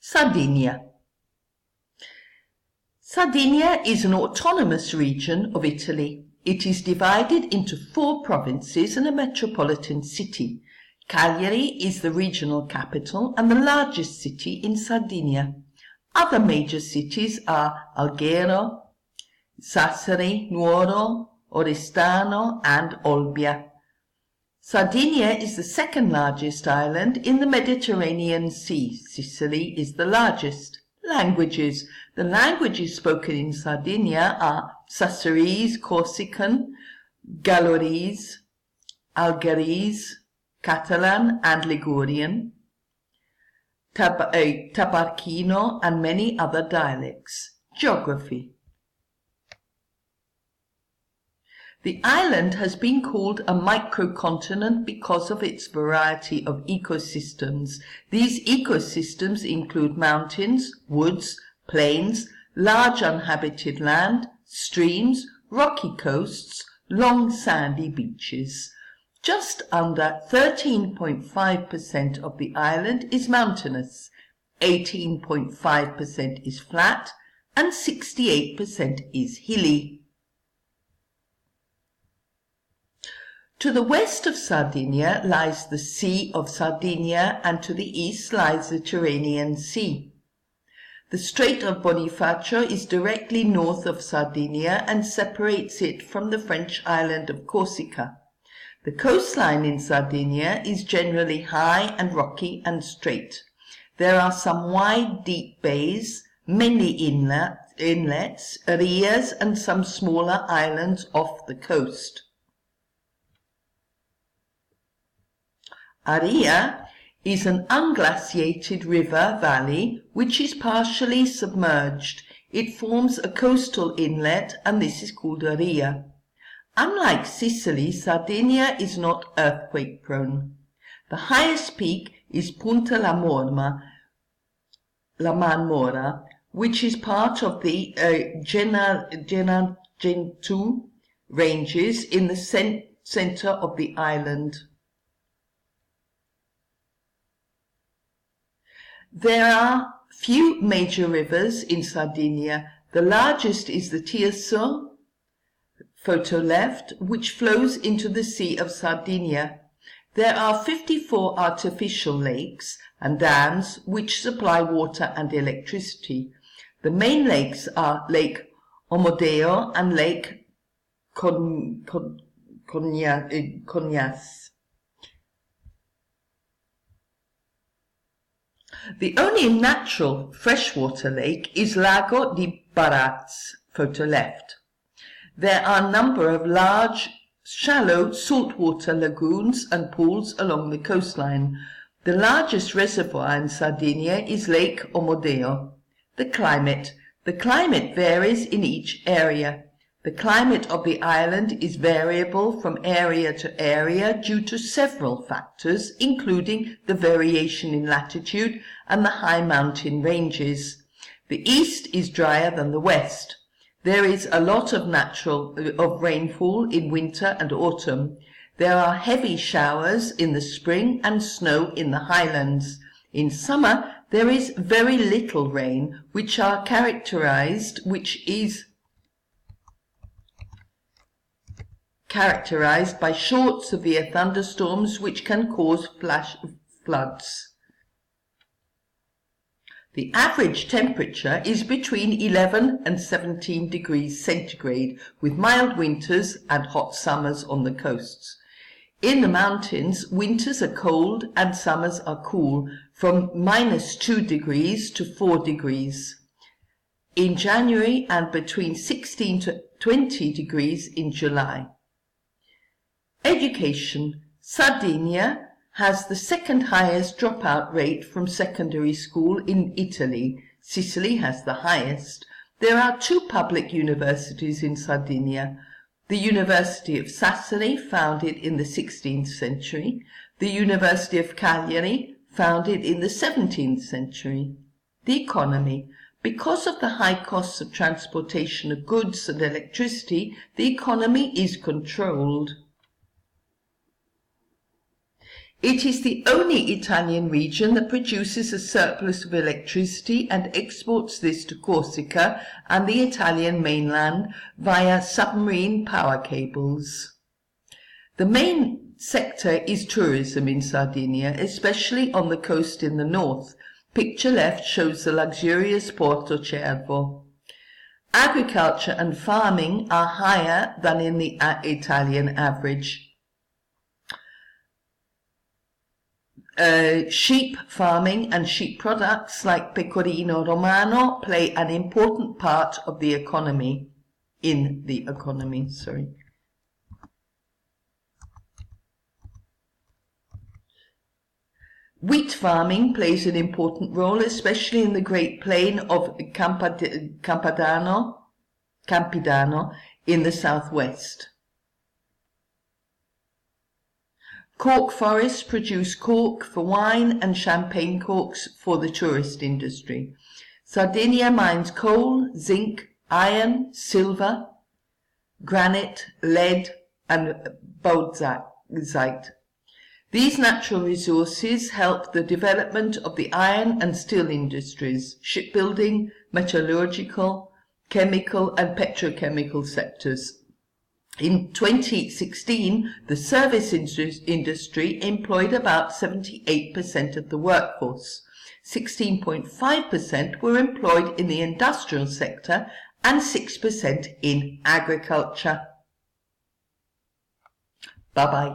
Sardinia. Sardinia is an autonomous region of Italy. It is divided into 4 provinces and a metropolitan city. Cagliari is the regional capital and the largest city in Sardinia. Other major cities are Alghero, Sassari, Nuoro, Oristano and Olbia. Sardinia is the second largest island in the Mediterranean Sea. Sicily is the largest. Languages. The languages spoken in Sardinia are Sassarese, Corsican, Gallurese, Algherese, Catalan and Ligurian, Tabarchino and many other dialects. Geography. The island has been called a microcontinent because of its variety of ecosystems. These ecosystems include mountains, woods, plains, large uninhabited land, streams, rocky coasts, long sandy beaches. Just under 13.5% of the island is mountainous, 18.5% is flat, and 68% is hilly. To the west of Sardinia lies the Sea of Sardinia, and to the east lies the Tyrrhenian Sea. The Strait of Bonifacio is directly north of Sardinia and separates it from the French island of Corsica. The coastline in Sardinia is generally high and rocky and straight. There are some wide, deep bays, many inlets, areas, and some smaller islands off the coast. Area is an unglaciated river valley which is partially submerged. It forms a coastal inlet and this is called a ria. Unlike Sicily, Sardinia is not earthquake prone. The highest peak is Punta La Marmora, which is part of the Gennargentu ranges in the center of the island. There are few major rivers in Sardinia. The largest is the Tirso, photo left, which flows into the Sea of Sardinia. There are 54 artificial lakes and dams which supply water and electricity. The main lakes are Lake Omodeo and Lake Cognas. The only natural freshwater lake is Lago di Barazz, photo left. There are a number of large, shallow saltwater lagoons and pools along the coastline. The largest reservoir in Sardinia is Lake Omodeo. The climate. The climate varies in each area. The climate of the island is variable from area to area due to several factors, including the variation in latitude and the high mountain ranges. The east is drier than the west. There is a lot of rainfall in winter and autumn. There are heavy showers in the spring and snow in the highlands. In summer, there is very little rain, which is characterized by short, severe thunderstorms which can cause flash floods. The average temperature is between 11 and 17 degrees centigrade, with mild winters and hot summers on the coasts. In the mountains, winters are cold and summers are cool, from -2 degrees to 4 degrees in January and between 16 to 20 degrees in July. Education. Sardinia has the second highest dropout rate from secondary school in Italy. Sicily has the highest. There are 2 public universities in Sardinia. The University of Sassari, founded in the 16th century. The University of Cagliari, founded in the 17th century. The economy. Because of the high costs of transportation of goods and electricity, the economy is controlled. It is the only Italian region that produces a surplus of electricity and exports this to Corsica and the Italian mainland via submarine power cables. The main sector is tourism in Sardinia, especially on the coast in the north. Picture left shows the luxurious Porto Cervo. Agriculture and farming are higher than in the Italian average. Sheep farming and sheep products like pecorino romano play an important part of the economy, Wheat farming plays an important role, especially in the Great Plain of Campidano in the southwest. Cork forests produce cork for wine and champagne corks for the tourist industry. Sardinia mines coal, zinc, iron, silver, granite, lead, and bauxite. These natural resources help the development of the iron and steel industries, shipbuilding, metallurgical, chemical, and petrochemical sectors. In 2016, the service industry employed about 78% of the workforce. 16.5% were employed in the industrial sector and 6% in agriculture. Bye-bye.